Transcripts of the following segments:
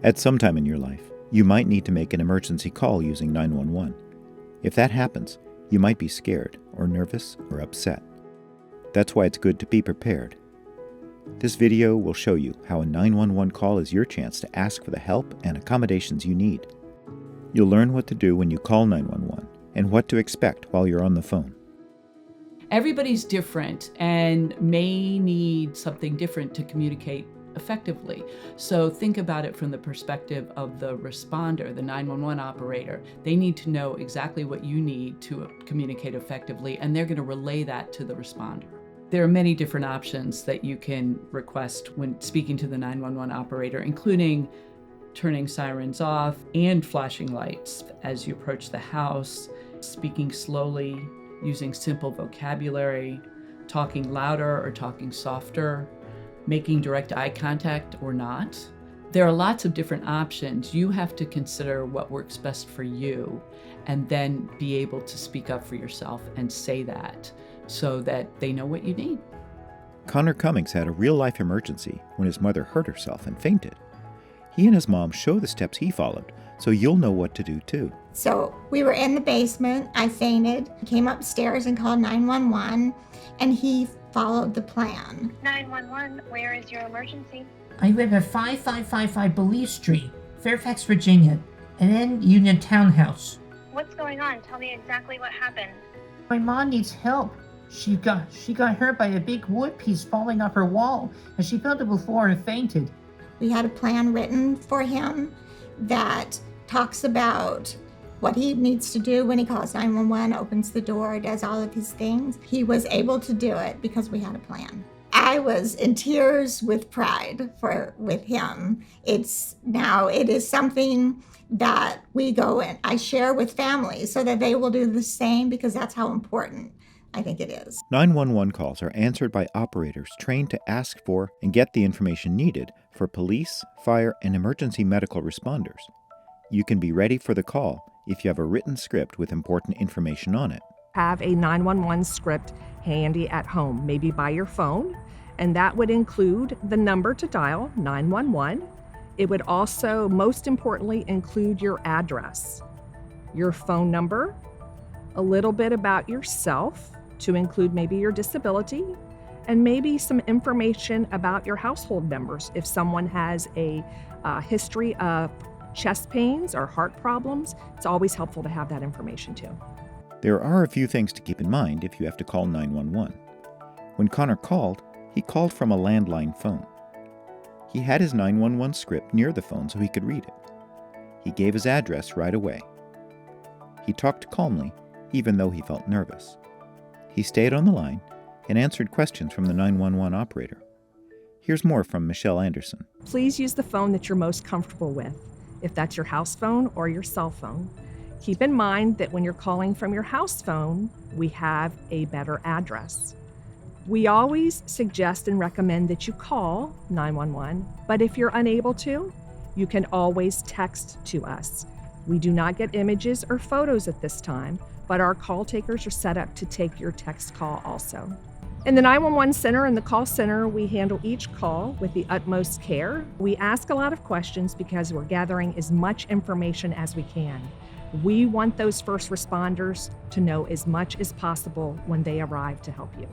At some time in your life, you might need to make an emergency call using 911. If that happens, you might be scared or nervous or upset. That's why it's good to be prepared. This video will show you how a 911 call is your chance to ask for the help and accommodations you need. You'll learn what to do when you call 911 and what to expect while you're on the phone. Everybody's different and may need something different to communicate effectively. So think about it from the perspective of the responder, the 911 operator. They need to know exactly what you need to communicate effectively, and they're going to relay that to the responder. There are many different options that you can request when speaking to the 911 operator, including turning sirens off and flashing lights as you approach the house, speaking slowly, using simple vocabulary, talking louder or talking softer, making direct eye contact or not. There are lots of different options. You have to consider what works best for you and then be able to speak up for yourself and say that so that they know what you need. Connor Cummings had a real-life emergency when his mother hurt herself and fainted. He and his mom show the steps he followed, so you'll know what to do too. So we were in the basement. I fainted, came upstairs and called 911, and he followed the plan. 911, where is your emergency? I live at 5555 Belize Street, Fairfax, Virginia, and then Union Townhouse. What's going on? Tell me exactly what happened. My mom needs help. She got hurt by a big wood piece falling off her wall, and she fell to the floor and fainted. We had a plan written for him that talks about what he needs to do when he calls 911, opens the door, does all of his things. He was able to do it because we had a plan. I was in tears with pride with him. It is something that we go and I share with families so that they will do the same, because that's how important I think it is. 911 calls are answered by operators trained to ask for and get the information needed for police, fire, and emergency medical responders. You can be ready for the call if you have a written script with important information on it. Have a 911 script handy at home, maybe by your phone, and that would include the number to dial, 911. It would also, most importantly, include your address, your phone number, a little bit about yourself, to include maybe your disability, and maybe some information about your household members. If someone has a history of chest pains or heart problems, it's always helpful to have that information too. There are a few things to keep in mind if you have to call 911. When Connor called, he called from a landline phone. He had his 911 script near the phone so he could read it. He gave his address right away. He talked calmly, even though he felt nervous. He stayed on the line and answered questions from the 911 operator. Here's more from Michelle Anderson. Please use the phone that you're most comfortable with, if that's your house phone or your cell phone. Keep in mind that when you're calling from your house phone, we have a better address. We always suggest and recommend that you call 911, but if you're unable to, you can always text to us. We do not get images or photos at this time, but our call takers are set up to take your text call also. In the 911 center and the call center, we handle each call with the utmost care. We ask a lot of questions because we're gathering as much information as we can. We want those first responders to know as much as possible when they arrive to help you.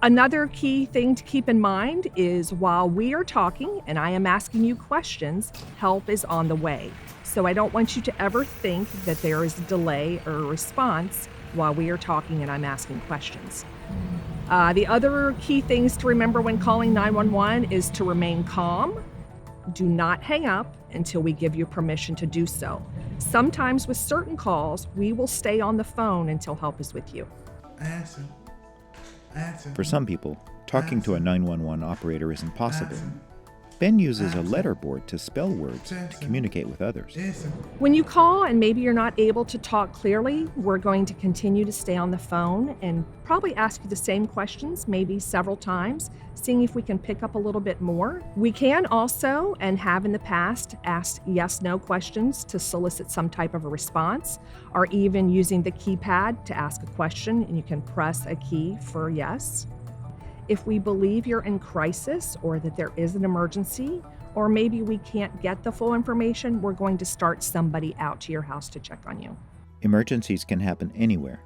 Another key thing to keep in mind is while we are talking and I am asking you questions, help is on the way. So I don't want you to ever think that there is a delay or a response while we are talking and I'm asking questions. The other key things to remember when calling 911 is to remain calm. Do not hang up until we give you permission to do so. Sometimes with certain calls, we will stay on the phone until help is with you. For some people, talking to a 911 operator is impossible. Ben uses a letterboard to spell words to communicate with others. When you call and maybe you're not able to talk clearly, we're going to continue to stay on the phone and probably ask you the same questions, maybe several times, seeing if we can pick up a little bit more. We can also, and have in the past, asked yes/no questions to solicit some type of a response, or even using the keypad to ask a question and you can press a key for yes. If we believe you're in crisis or that there is an emergency, or maybe we can't get the full information, we're going to start somebody out to your house to check on you. Emergencies can happen anywhere.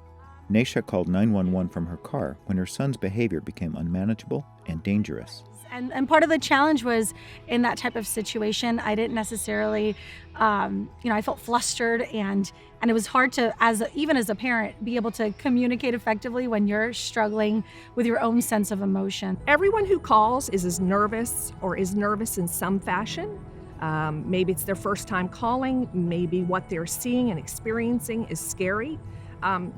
Naisha called 911 from her car when her son's behavior became unmanageable and dangerous. And part of the challenge was in that type of situation, I didn't necessarily, I felt flustered and it was hard to, even as a parent, be able to communicate effectively when you're struggling with your own sense of emotion. Everyone who calls is as nervous or is nervous in some fashion. Maybe it's their first time calling, maybe what they're seeing and experiencing is scary.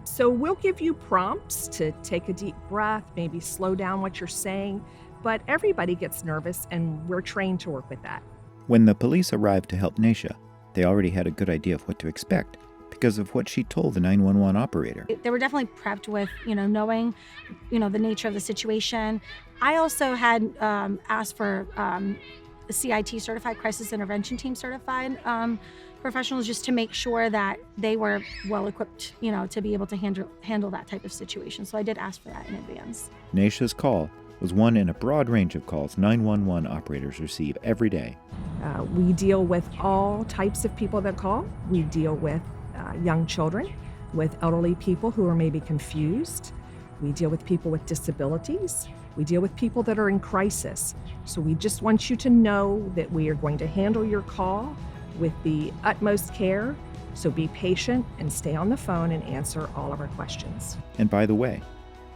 So we'll give you prompts to take a deep breath, maybe slow down what you're saying, but everybody gets nervous and we're trained to work with that. When the police arrived to help Naisha, they already had a good idea of what to expect because of what she told the 911 operator. They were definitely prepped with, knowing, the nature of the situation. I also had asked for CIT certified, crisis intervention team certified professionals, just to make sure that they were well equipped, to be able to handle that type of situation. So I did ask for that in advance. Naisha's call was one in a broad range of calls 911 operators receive every day. We deal with all types of people that call. We deal with young children, with elderly people who are maybe confused. We deal with people with disabilities. We deal with people that are in crisis. So we just want you to know that we are going to handle your call with the utmost care. So be patient and stay on the phone and answer all of our questions. And by the way,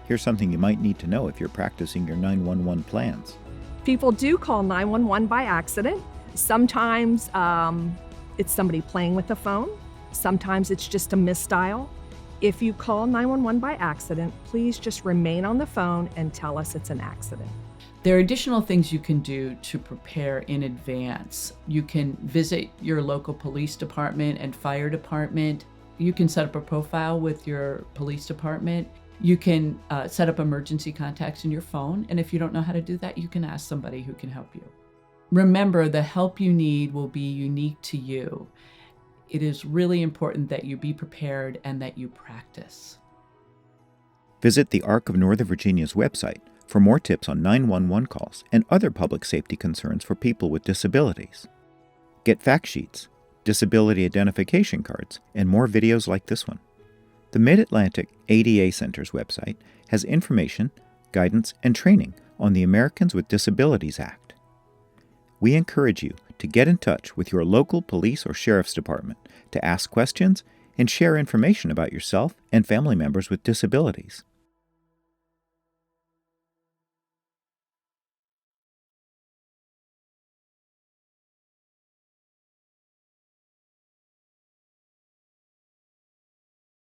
here's something you might need to know if you're practicing your 911 plans. People do call 911 by accident. Sometimes it's somebody playing with the phone. Sometimes it's just a misdial. If you call 911 by accident, please just remain on the phone and tell us it's an accident. There are additional things you can do to prepare in advance. You can visit your local police department and fire department. You can set up a profile with your police department. You can set up emergency contacts in your phone. And if you don't know how to do that, you can ask somebody who can help you. Remember, the help you need will be unique to you. It is really important that you be prepared and that you practice. Visit the ARC of Northern Virginia's website for more tips on 911 calls and other public safety concerns for people with disabilities. Get fact sheets, disability identification cards, and more videos like this one. The Mid-Atlantic ADA Center's website has information, guidance, and training on the Americans with Disabilities Act. We encourage you to get in touch with your local police or sheriff's department to ask questions and share information about yourself and family members with disabilities.